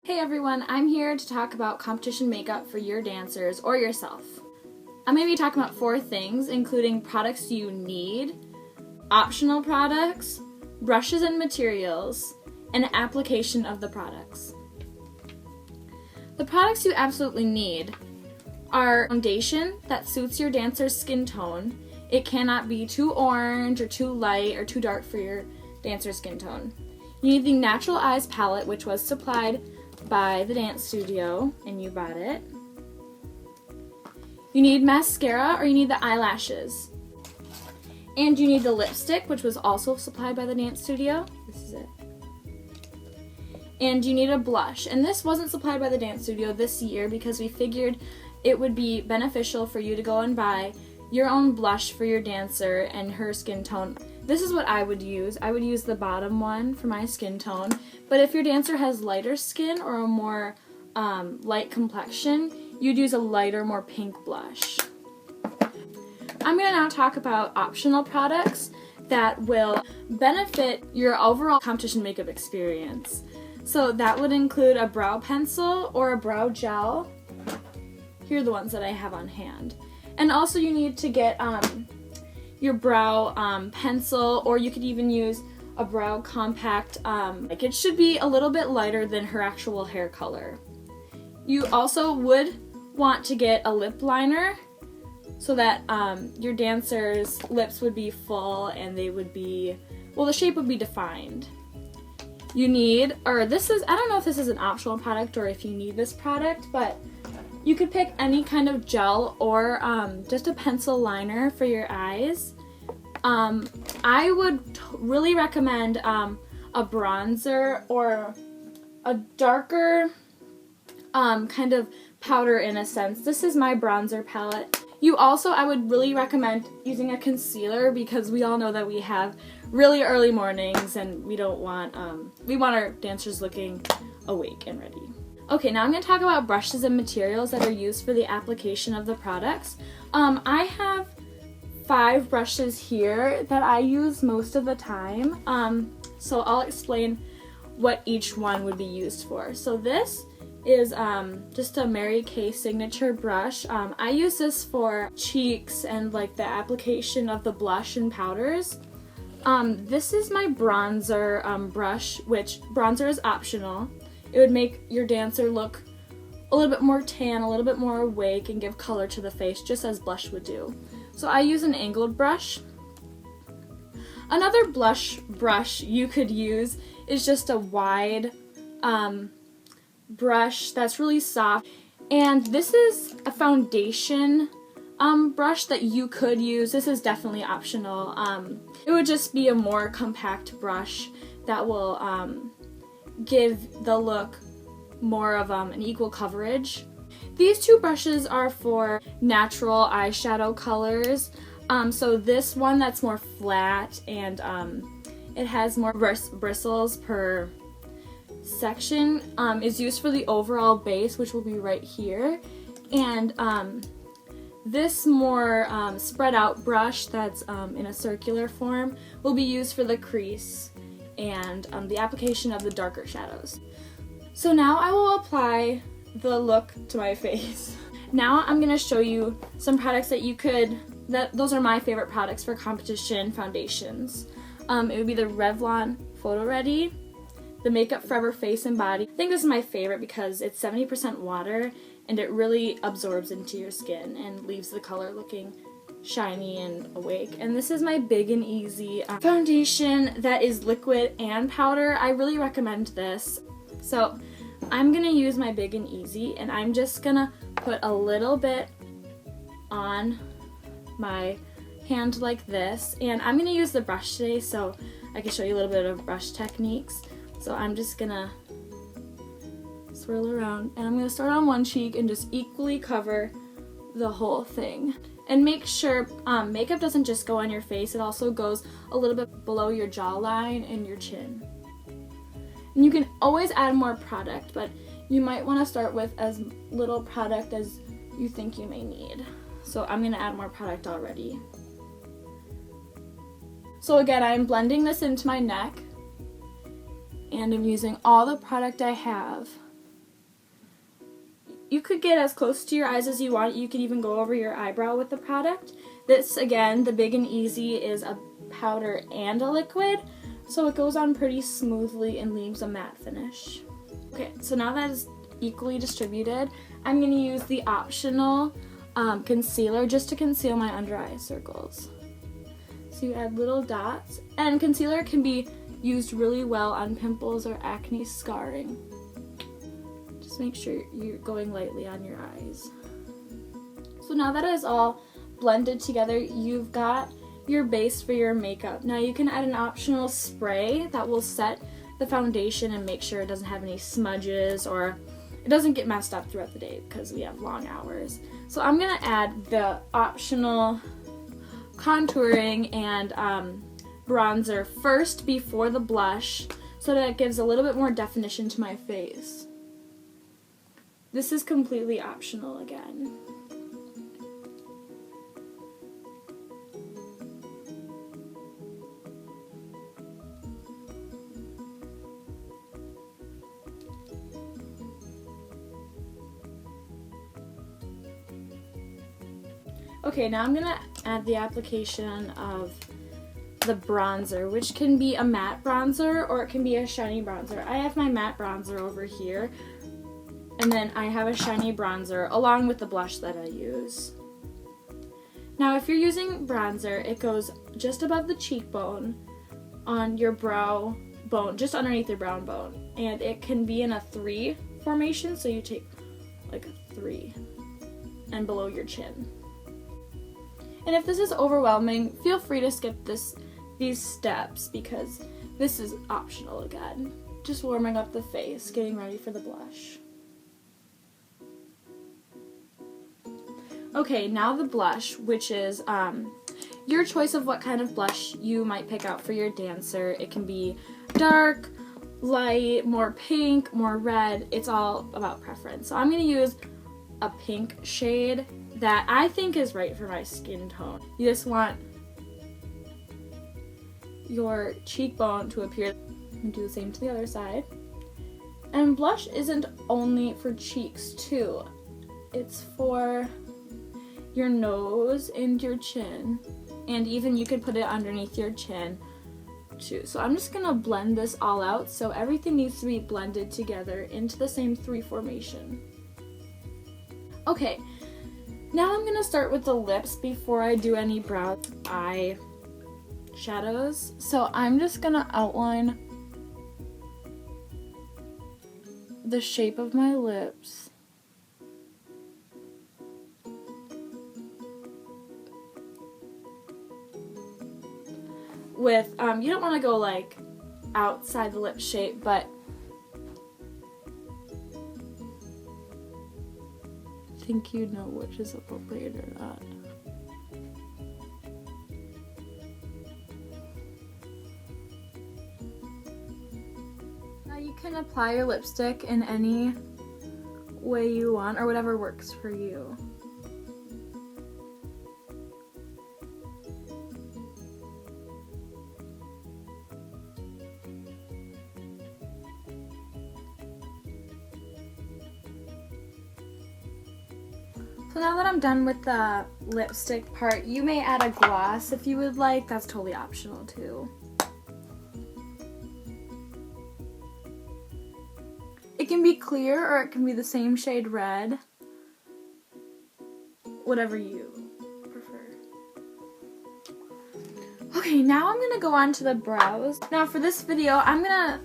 Hey everyone, I'm here to talk about competition makeup for your dancers or yourself. I'm going to be talking about 4 things, including products you need, optional products, brushes and materials, and application of the products. The products you absolutely need are foundation that suits your dancer's skin tone. It cannot be too orange or too light or too dark for your dancer's skin tone. You need the Natural Eyes palette, which was supplied by the dance studio, and you bought it. You need mascara, or you need the eyelashes. And you need the lipstick, which was also supplied by the dance studio. This is it. And you need a blush. And this wasn't supplied by the dance studio this year because we figured it would be beneficial for you to go and buy your own blush for your dancer and her skin tone. This is what I would use. I would use the bottom one for my skin tone, but if your dancer has lighter skin or a more light complexion, you'd use a lighter, more pink blush. I'm going to now talk about optional products that will benefit your overall competition makeup experience. So that would include a brow pencil or a brow gel. Here are the ones that I have on hand. And also you need to get your brow pencil, or you could even use a brow compact. It should be a little bit lighter than her actual hair color. You also would want to get a lip liner so that your dancer's lips would be full and they would be, well, the shape would be defined. You need, I don't know if this is an optional product or if you need this product, but you could pick any kind of gel or just a pencil liner for your eyes. I would really recommend a bronzer or a darker kind of powder in a sense. This is my bronzer palette. I would really recommend using a concealer because we all know that we have really early mornings and we want our dancers looking awake and ready. Okay, now I'm going to talk about brushes and materials that are used for the application of the products. I have 5 brushes here that I use most of the time. So I'll explain what each one would be used for. So this is just a Mary Kay signature brush. I use this for cheeks and like the application of the blush and powders. This is my bronzer brush, which bronzer is optional. It would make your dancer look a little bit more tan, a little bit more awake, and give color to the face, just as blush would do. So I use an angled brush. Another blush brush you could use is just a wide brush that's really soft. And this is a foundation brush that you could use. This is definitely optional. It would just be a more compact brush that will give the look more of an equal coverage. These 2 brushes are for natural eyeshadow colors. So this one that's more flat and it has more bristles per section is used for the overall base, which will be right here. And this more spread out brush that's in a circular form will be used for the crease and the application of the darker shadows. So now I will apply the look to my face. Now I'm going to show you some products that those are my favorite products for competition foundations. It would be the Revlon Photo Ready, the Makeup Forever Face and Body. I think this is my favorite because it's 70% water and it really absorbs into your skin and leaves the color looking shiny and awake. And this is my Big and Easy foundation that is liquid and powder. I really recommend this. So I'm gonna use my Big and Easy and I'm just gonna put a little bit on my hand like this, and I'm gonna use the brush today so I can show you a little bit of brush techniques. So I'm just gonna swirl around and I'm gonna start on one cheek and just equally cover the whole thing. And make sure makeup doesn't just go on your face, it also goes a little bit below your jawline and your chin. And you can always add more product, but you might want to start with as little product as you think you may need. So I'm going to add more product already. So again, I'm blending this into my neck and I'm using all the product I have you could get as close to your eyes as you want. You could even go over your eyebrow with the product. This, again, the Big and Easy is a powder and a liquid, so it goes on pretty smoothly and leaves a matte finish. Okay, so now that is equally distributed, I'm going to use the optional concealer just to conceal my under eye circles. So you add little dots, and concealer can be used really well on pimples or acne scarring. Just make sure you're going lightly on your eyes. So now that is all blended together, you've got your base for your makeup. Now you can add an optional spray that will set the foundation and make sure it doesn't have any smudges or it doesn't get messed up throughout the day because we have long hours. So I'm going to add the optional contouring and bronzer first before the blush so that it gives a little bit more definition to my face. This is completely optional again. Okay, now I'm going to add the application of the bronzer, which can be a matte bronzer or it can be a shiny bronzer. I have my matte bronzer over here, and then I have a shiny bronzer along with the blush that I use. Now if you're using bronzer, it goes just above the cheekbone on your brow bone, just underneath your brow bone, and it can be in a 3 formation, so you take like a 3 and below your chin. And if this is overwhelming, feel free to skip these steps because this is optional again. Just warming up the face, getting ready for the blush. Okay, now the blush, which is your choice of what kind of blush you might pick out for your dancer. It can be dark, light, more pink, more red. It's all about preference. So I'm going to use a pink shade that I think is right for my skin tone. You just want your cheekbone to appear, and do the same to the other side. And blush isn't only for cheeks too. It's for your nose and your chin, and even you could put it underneath your chin too. So I'm just gonna blend this all out so everything needs to be blended together into the same 3 formation. Okay, now I'm gonna start with the lips before I do any brow eye shadows. So I'm just gonna outline the shape of my lips. With, you don't want to go like outside the lip shape, but I think you know which is appropriate or not. Now you can apply your lipstick in any way you want or whatever works for you. So now that I'm done with the lipstick part, you may add a gloss if you would like. That's totally optional too. It can be clear or it can be the same shade red. Whatever you prefer. Okay, now I'm going to go on to the brows. Now for this video, I'm going to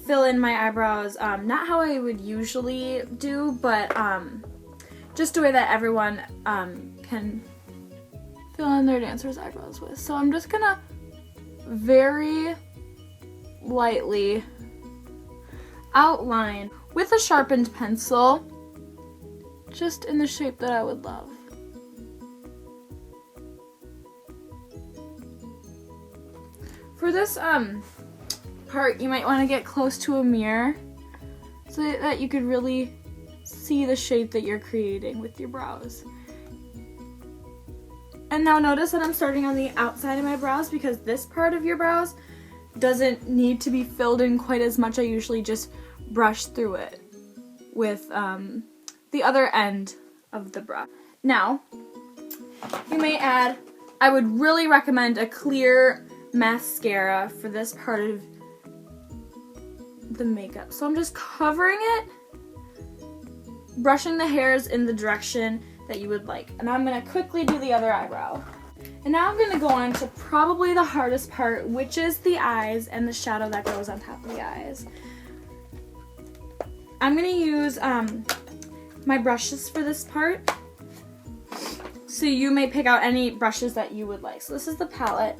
fill in my eyebrows, not how I would usually do, but just a way that everyone can fill in their dancer's eyebrows with. So I'm just gonna very lightly outline with a sharpened pencil, just in the shape that I would love. For this part, you might want to get close to a mirror so that you could really see the shape that you're creating with your brows. And now notice that I'm starting on the outside of my brows because this part of your brows doesn't need to be filled in quite as much. I usually just brush through it with the other end of the brush. Now, you may add, I would really recommend a clear mascara for this part of the makeup. So I'm just covering it, brushing the hairs in the direction that you would like. And I'm gonna quickly do the other eyebrow. And now I'm gonna go on to probably the hardest part, which is the eyes and the shadow that goes on top of the eyes. I'm gonna use my brushes for this part. So you may pick out any brushes that you would like. So this is the palette.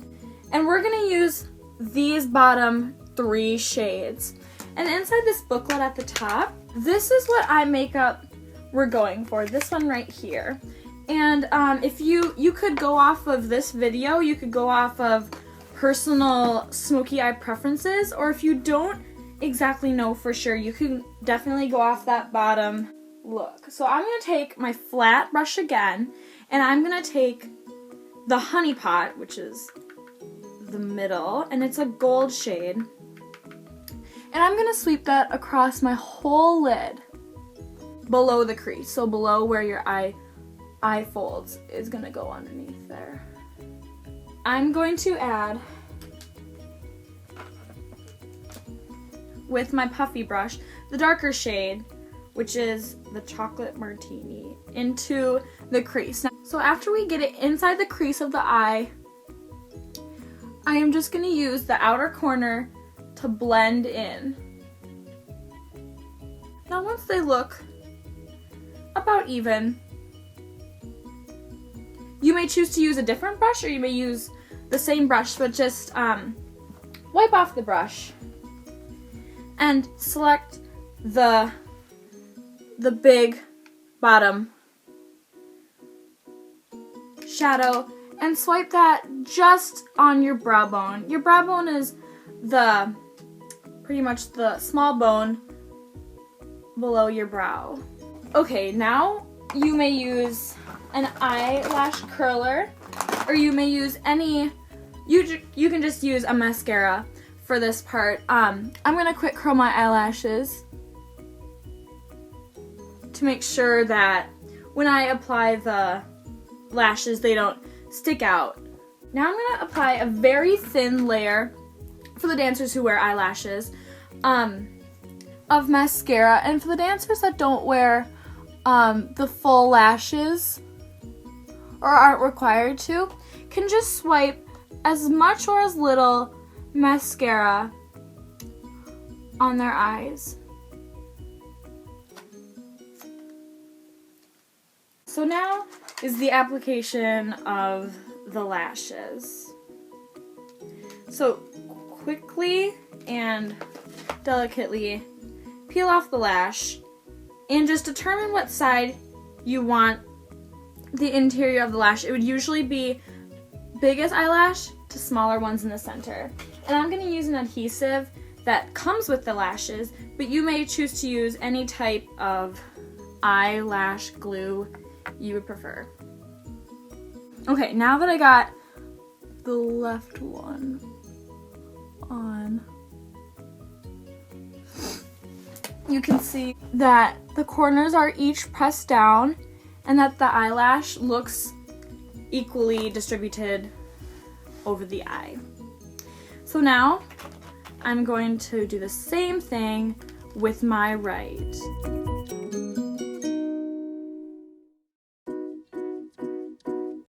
And we're gonna use these bottom 3 shades. And inside this booklet at the top, this is what eye makeup we're going for, this one right here. And if you could go off of this video, you could go off of personal smoky eye preferences, or if you don't exactly know for sure, you can definitely go off that bottom look. So I'm going to take my flat brush again, and I'm going to take the Honey Pot, which is the middle, and it's a gold shade. And I'm going to sweep that across my whole lid below the crease, so below where your eye folds is going to go underneath there. I'm going to add, with my puffy brush, the darker shade, which is the Chocolate Martini, into the crease. Now, so after we get it inside the crease of the eye, I am just going to use the outer corner to blend in. Now once they look about even, you may choose to use a different brush, or you may use the same brush, but just wipe off the brush and select the big bottom shadow and swipe that just on your brow bone. Your brow bone is pretty much the small bone below your brow. Okay, now you may use an eyelash curler, or you may use any, you can just use a mascara for this part. I'm gonna quick curl my eyelashes to make sure that when I apply the lashes, they don't stick out. Now I'm gonna apply a very thin layer, for the dancers who wear eyelashes, of mascara, and for the dancers that don't wear the full lashes or aren't required to, can just swipe as much or as little mascara on their eyes. So now is the application of the lashes. So quickly and delicately peel off the lash and just determine what side you want the interior of the lash. It would usually be biggest eyelash to smaller ones in the center. And I'm going to use an adhesive that comes with the lashes, but you may choose to use any type of eyelash glue you would prefer. Okay, now that I got the left one on, you can see that the corners are each pressed down and that the eyelash looks equally distributed over the eye. So now I'm going to do the same thing with my right.